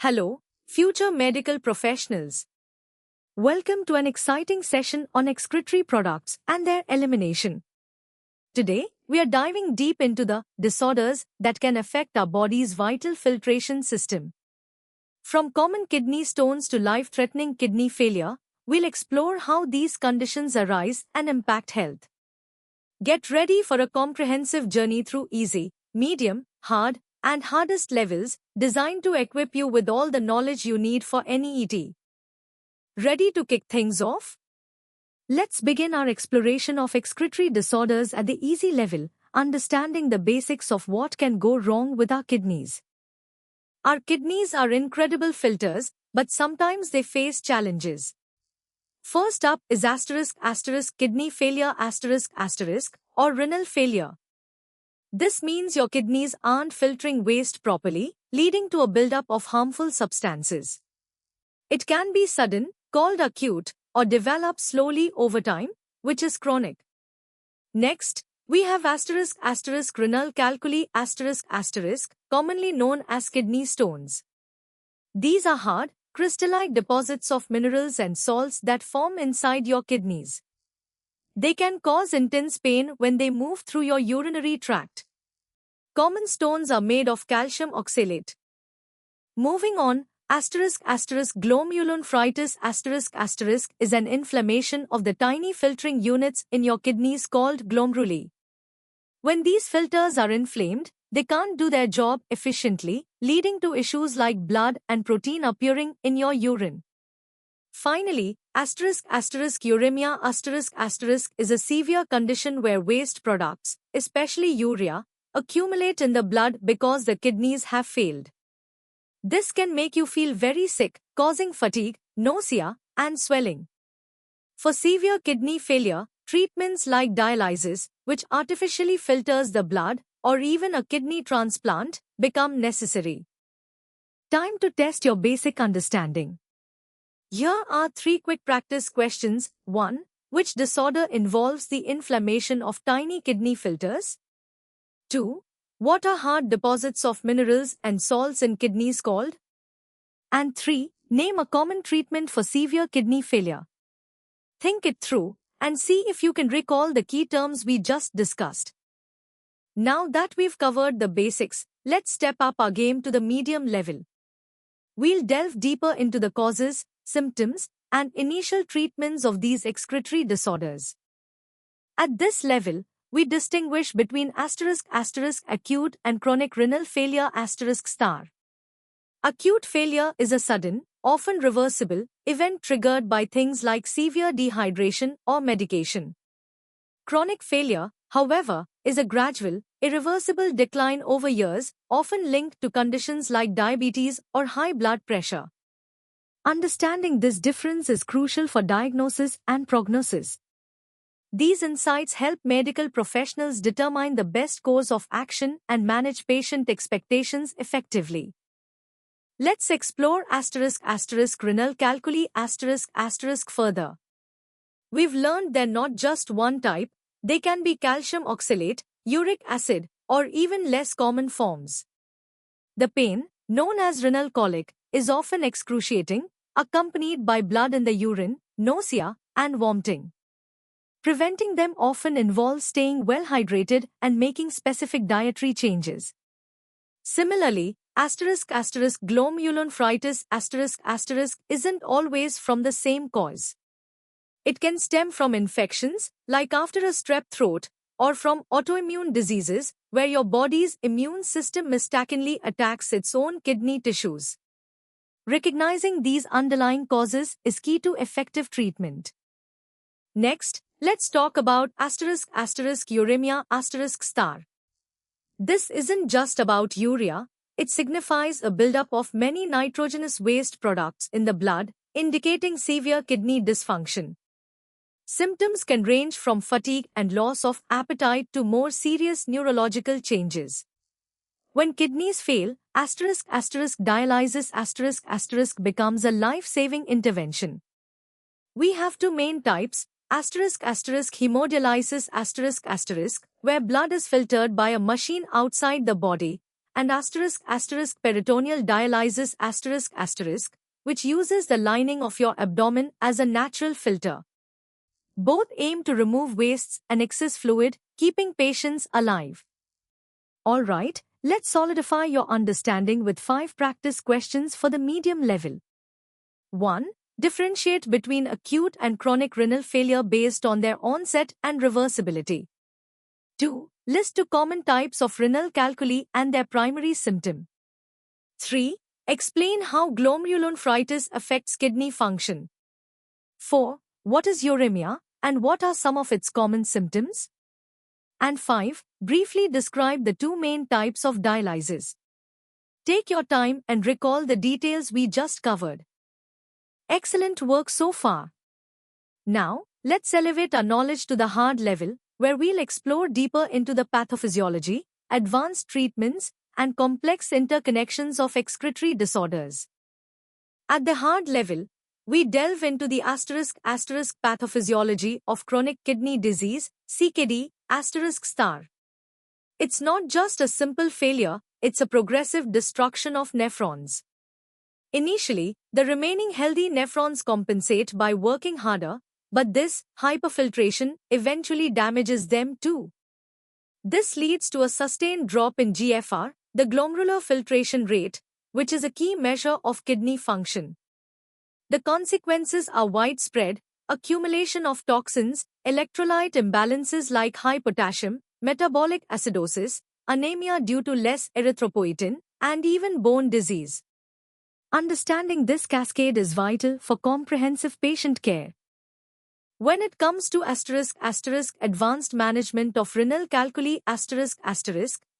Hello, future medical professionals. Welcome to an exciting session on excretory products and their elimination. Today, we are diving deep into the disorders that can affect our body's vital filtration system. From common kidney stones to life-threatening kidney failure, we'll explore how these conditions arise and impact health. Get ready for a comprehensive journey through easy, medium, hard, and hardest levels, designed to equip you with all the knowledge you need for any ET. Ready to kick things off? Let's begin our exploration of excretory disorders at the easy level, understanding the basics of what can go wrong with our kidneys. Our kidneys are incredible filters, but sometimes they face challenges. First up is kidney failure or renal failure. This means your kidneys aren't filtering waste properly, leading to a buildup of harmful substances. It can be sudden, called acute, or develop slowly over time, which is chronic. Next, we have renal calculi commonly known as kidney stones. These are hard, crystal-like deposits of minerals and salts that form inside your kidneys. They can cause intense pain when they move through your urinary tract. Common stones are made of calcium oxalate. Moving on, glomerulonephritis is an inflammation of the tiny filtering units in your kidneys called glomeruli. When these filters are inflamed, they can't do their job efficiently, leading to issues like blood and protein appearing in your urine. Finally, uremia is a severe condition where waste products, especially urea, accumulate in the blood because the kidneys have failed. This can make you feel very sick, causing fatigue, nausea, and swelling. For severe kidney failure, treatments like dialysis, which artificially filters the blood, or even a kidney transplant, become necessary. Time to test your basic understanding. Here are 3 quick practice questions. 1. Which disorder involves the inflammation of tiny kidney filters? 2. What are hard deposits of minerals and salts in kidneys called? And 3. Name a common treatment for severe kidney failure. Think it through and see if you can recall the key terms we just discussed. Now that we've covered the basics, let's step up our game to the medium level. We'll delve deeper into the causes, symptoms, and initial treatments of these excretory disorders. At this level, we distinguish between acute and chronic renal failure ***. Acute failure is a sudden, often reversible, event triggered by things like severe dehydration or medication. Chronic failure, however, is a gradual, irreversible decline over years, often linked to conditions like diabetes or high blood pressure. Understanding this difference is crucial for diagnosis and prognosis. These insights help medical professionals determine the best course of action and manage patient expectations effectively. Let's explore renal calculi further. We've learned they're not just one type, they can be calcium oxalate, uric acid, or even less common forms. The pain, known as renal colic, is often excruciating, accompanied by blood in the urine, nausea, and vomiting. Preventing them often involves staying well hydrated and making specific dietary changes. Similarly, glomerulonephritis isn't always from the same cause. It can stem from infections, like after a strep throat, or from autoimmune diseases, where your body's immune system mistakenly attacks its own kidney tissues. Recognizing these underlying causes is key to effective treatment. Next, let's talk about uremia ***. This isn't just about urea, it signifies a buildup of many nitrogenous waste products in the blood, indicating severe kidney dysfunction. Symptoms can range from fatigue and loss of appetite to more serious neurological changes. When kidneys fail, dialysis becomes a life-saving intervention. We have 2 main types, hemodialysis ***, where blood is filtered by a machine outside the body, and peritoneal dialysis which uses the lining of your abdomen as a natural filter. Both aim to remove wastes and excess fluid, keeping patients alive. Alright, let's solidify your understanding with 5 practice questions for the medium level. 1. Differentiate between acute and chronic renal failure based on their onset and reversibility. 2. List 2 common types of renal calculi and their primary symptom. 3. Explain how glomerulonephritis affects kidney function. 4. What is uremia, and what are some of its common symptoms? And 5. Briefly describe the 2 main types of dialysis. Take your time and recall the details we just covered. Excellent work so far. Now, let's elevate our knowledge to the hard level, where we'll explore deeper into the pathophysiology, advanced treatments, and complex interconnections of excretory disorders. At the hard level, we delve into the pathophysiology of chronic kidney disease, CKD, ****. It's not just a simple failure, it's a progressive destruction of nephrons. Initially, the remaining healthy nephrons compensate by working harder, but this hyperfiltration eventually damages them too. This leads to a sustained drop in GFR, the glomerular filtration rate, which is a key measure of kidney function. The consequences are widespread: accumulation of toxins, electrolyte imbalances like high potassium, metabolic acidosis, anemia due to less erythropoietin, and even bone disease. Understanding this cascade is vital for comprehensive patient care. When it comes to advanced management of renal calculi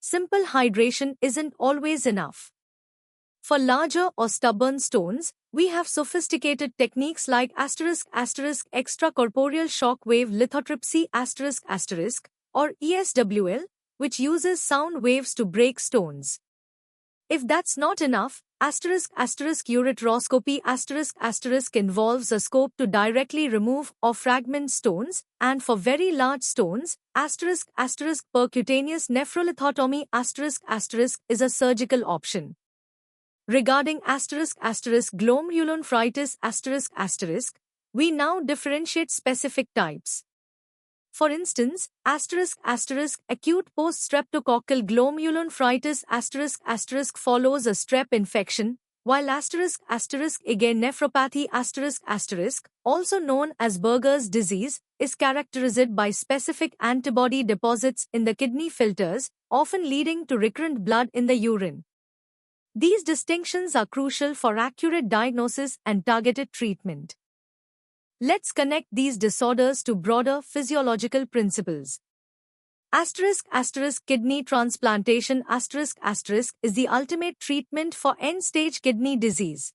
simple hydration isn't always enough. For larger or stubborn stones, we have sophisticated techniques like extracorporeal shock wave lithotripsy or ESWL, which uses sound waves to break stones. If that's not enough, ureteroscopy involves a scope to directly remove or fragment stones, and for very large stones, percutaneous nephrolithotomy is a surgical option. Regarding glomerulonephritis we now differentiate specific types. For instance, acute post-streptococcal glomerulonephritis follows a strep infection, while IgA nephropathy also known as Buerger's disease, is characterized by specific antibody deposits in the kidney filters, often leading to recurrent blood in the urine. These distinctions are crucial for accurate diagnosis and targeted treatment. Let's connect these disorders to broader physiological principles. Kidney transplantation is the ultimate treatment for end-stage kidney disease.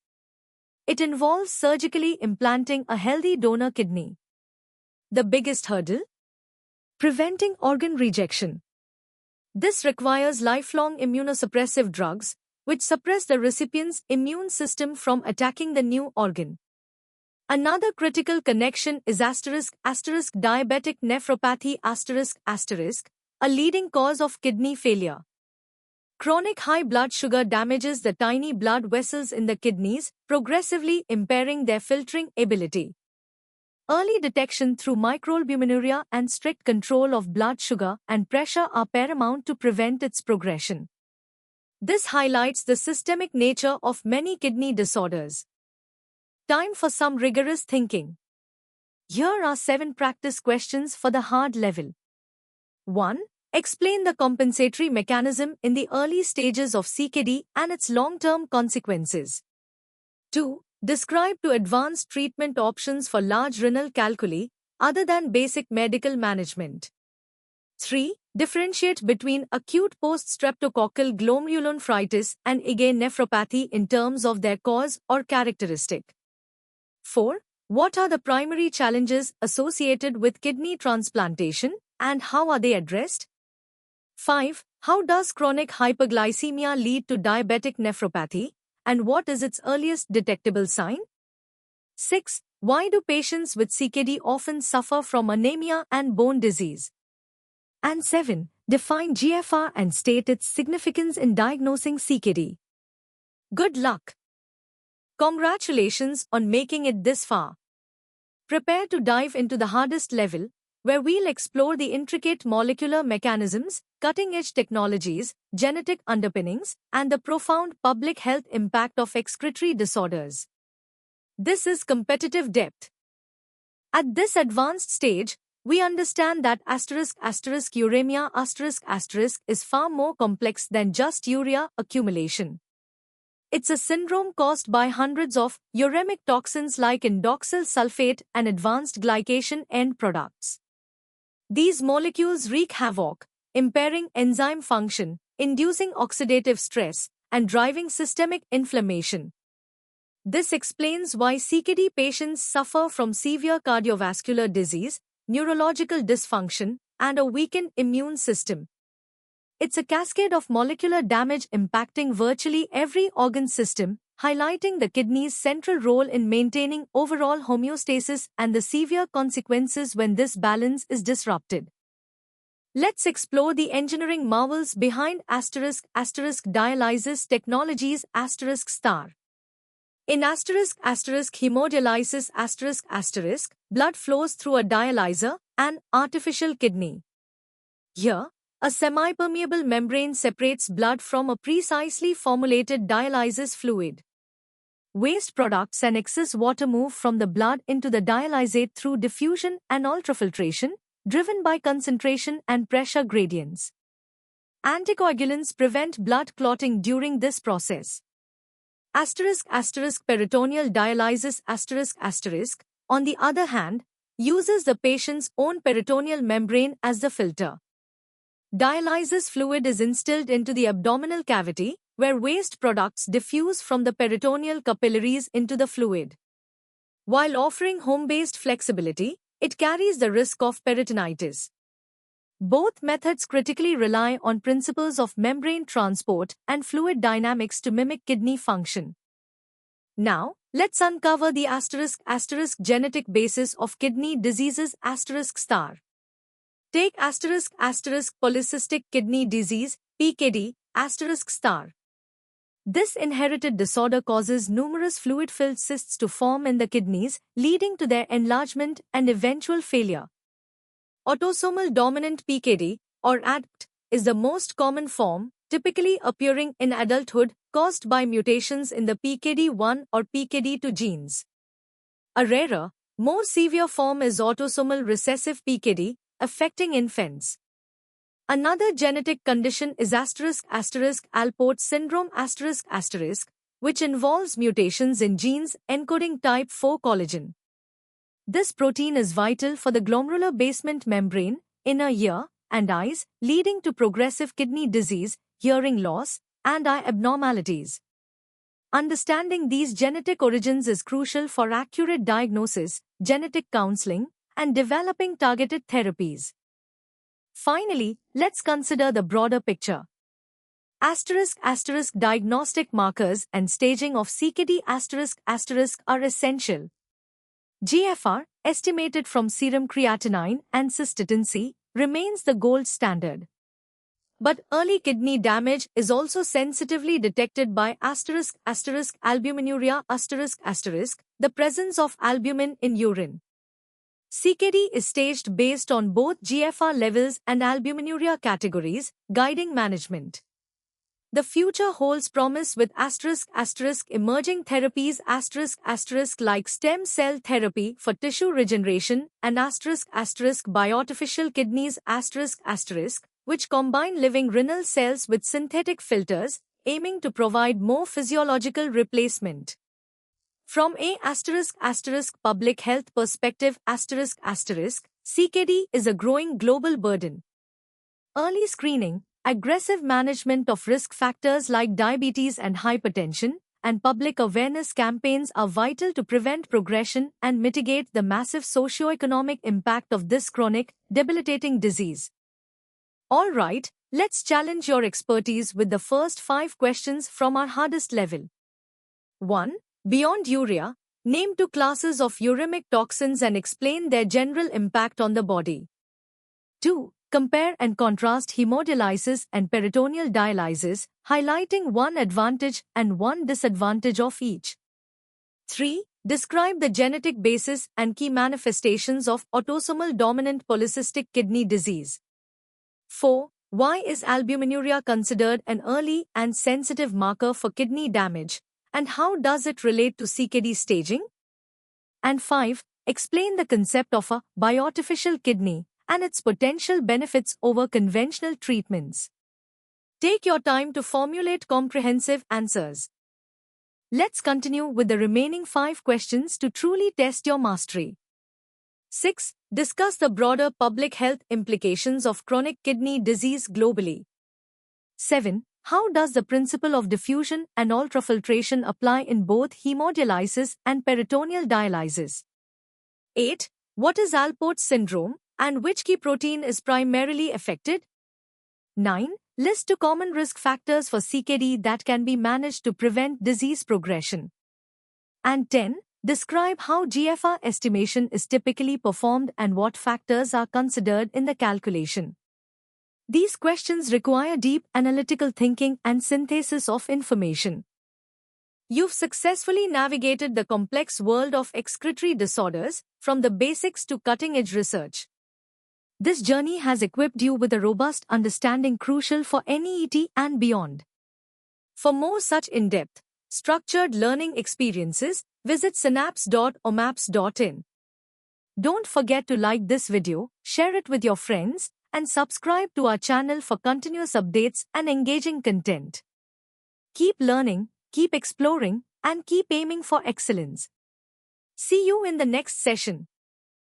It involves surgically implanting a healthy donor kidney. The biggest hurdle? Preventing organ rejection. This requires lifelong immunosuppressive drugs, which suppress the recipient's immune system from attacking the new organ. Another critical connection is diabetic nephropathy a leading cause of kidney failure. Chronic high blood sugar damages the tiny blood vessels in the kidneys, progressively impairing their filtering ability. Early detection through microalbuminuria and strict control of blood sugar and pressure are paramount to prevent its progression. This highlights the systemic nature of many kidney disorders. Time for some rigorous thinking. Here are 7 practice questions for the hard level. 1. Explain the compensatory mechanism in the early stages of CKD and its long-term consequences. 2. Describe 2 advanced treatment options for large renal calculi, other than basic medical management. 3. Differentiate between acute post-streptococcal glomerulonephritis and IgA nephropathy in terms of their cause or characteristic. 4. What are the primary challenges associated with kidney transplantation, and how are they addressed? 5. How does chronic hyperglycemia lead to diabetic nephropathy, and what is its earliest detectable sign? 6. Why do patients with CKD often suffer from anemia and bone disease? And 7. Define GFR and state its significance in diagnosing CKD. Good luck! Congratulations on making it this far. Prepare to dive into the hardest level, where we'll explore the intricate molecular mechanisms, cutting-edge technologies, genetic underpinnings, and the profound public health impact of excretory disorders. This is competitive depth. At this advanced stage, we understand that uremia is far more complex than just urea accumulation. It's a syndrome caused by hundreds of uremic toxins like indoxyl sulfate and advanced glycation end products. These molecules wreak havoc, impairing enzyme function, inducing oxidative stress, and driving systemic inflammation. This explains why CKD patients suffer from severe cardiovascular disease, neurological dysfunction, and a weakened immune system. It's a cascade of molecular damage impacting virtually every organ system, highlighting the kidney's central role in maintaining overall homeostasis and the severe consequences when this balance is disrupted. Let's explore the engineering marvels behind dialysis technologies ***. In hemodialysis blood flows through a dialyzer, an artificial kidney. Here, a semi-permeable membrane separates blood from a precisely formulated dialysis fluid. Waste products and excess water move from the blood into the dialysate through diffusion and ultrafiltration, driven by concentration and pressure gradients. Anticoagulants prevent blood clotting during this process. Peritoneal dialysis on the other hand, uses the patient's own peritoneal membrane as the filter. Dialysis fluid is instilled into the abdominal cavity, where waste products diffuse from the peritoneal capillaries into the fluid. While offering home-based flexibility, it carries the risk of peritonitis. Both methods critically rely on principles of membrane transport and fluid dynamics to mimic kidney function. Now, let's uncover the genetic basis of kidney diseases ****. Take **** polycystic kidney disease, PKD, ****. This inherited disorder causes numerous fluid-filled cysts to form in the kidneys, leading to their enlargement and eventual failure. Autosomal dominant PKD, or ADPT, is the most common form, typically appearing in adulthood, caused by mutations in the PKD1 or PKD2 genes. A rarer, more severe form is autosomal recessive PKD, affecting infants. Another genetic condition is Alport syndrome which involves mutations in genes encoding type 4 collagen. This protein is vital for the glomerular basement membrane, inner ear, and eyes, leading to progressive kidney disease, hearing loss, and eye abnormalities. Understanding these genetic origins is crucial for accurate diagnosis, genetic counseling, and developing targeted therapies. Finally, let's consider the broader picture. Diagnostic markers and staging of CKD are essential. GFR, estimated from serum creatinine and cystatin C, remains the gold standard. But early kidney damage is also sensitively detected by albuminuria the presence of albumin in urine. CKD is staged based on both GFR levels and albuminuria categories, guiding management. The future holds promise with emerging therapies like stem cell therapy for tissue regeneration and bioartificial kidneys which combine living renal cells with synthetic filters, aiming to provide more physiological replacement. From a public health perspective CKD is a growing global burden. Early screening, aggressive management of risk factors like diabetes and hypertension, and public awareness campaigns are vital to prevent progression and mitigate the massive socio-economic impact of this chronic, debilitating disease. All right, let's challenge your expertise with the first 5 questions from our hardest level. 1. Beyond urea, name 2 classes of uremic toxins and explain their general impact on the body. 2. Compare and contrast hemodialysis and peritoneal dialysis, highlighting one advantage and one disadvantage of each. 3. Describe the genetic basis and key manifestations of autosomal dominant polycystic kidney disease. 4. Why is albuminuria considered an early and sensitive marker for kidney damage, and how does it relate to CKD staging? And 5. Explain the concept of a bioartificial kidney and its potential benefits over conventional treatments. Take your time to formulate comprehensive answers. Let's continue with the remaining 5 questions to truly test your mastery. 6. Discuss the broader public health implications of chronic kidney disease globally. 7. How does the principle of diffusion and ultrafiltration apply in both hemodialysis and peritoneal dialysis? 8. What is Alport syndrome, and which key protein is primarily affected? 9. List 2 common risk factors for CKD that can be managed to prevent disease progression. And 10. Describe how GFR estimation is typically performed and what factors are considered in the calculation. These questions require deep analytical thinking and synthesis of information. You've successfully navigated the complex world of excretory disorders, from the basics to cutting-edge research. This journey has equipped you with a robust understanding crucial for NEET and beyond. For more such in-depth, structured learning experiences, visit synapse.omaps.in. Don't forget to like this video, share it with your friends, and subscribe to our channel for continuous updates and engaging content. Keep learning, keep exploring, and keep aiming for excellence. See you in the next session.